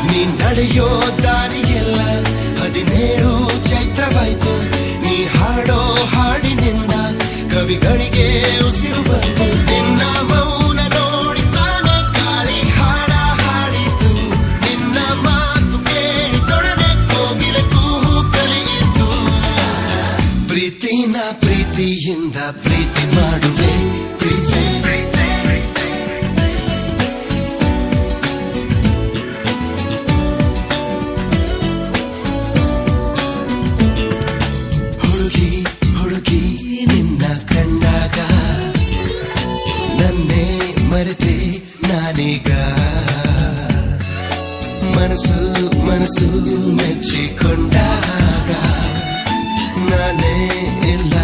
ನೀ ನಡೆಯೋ ದಾರಿಯೆಲ್ಲ 17 ಚೈತ್ರವಾಯ್ತು. ನೀ ಹಾಡೋ ಹಾಡಿನಿಂದ ಕವಿಗಳಿಗೆ ಉಸಿರು ಬಂತು. ನಿನ್ನ ಮೌನ ನೋಡಿತಾನೆ ಗಾಳಿ ಹಾಡ ಹಾಡಿತು. ನಿನ್ನ ಮಾತು ಕೇಳಿದೊಡನೆ ಕೋಗಿಲೆ ಕೂಹು ಕಲಿಯಿತು. ಪ್ರೀತಿನ ಪ್ರೀತಿಯಿಂದ ಪ್ರೀತಿ ಮಾಡುವೆ ಪ್ರೀತಿ. ಹುಡುಗಿ ನಿನ್ನ ಕಂಡಾಗ ನನ್ನೇ ಮರೆತೆ ನಾನೀಗ. ಮನಸ್ಸು ಮೆಚ್ಚಿಕೊಂಡಾಗ ನಾನೇ ಇಲ್ಲ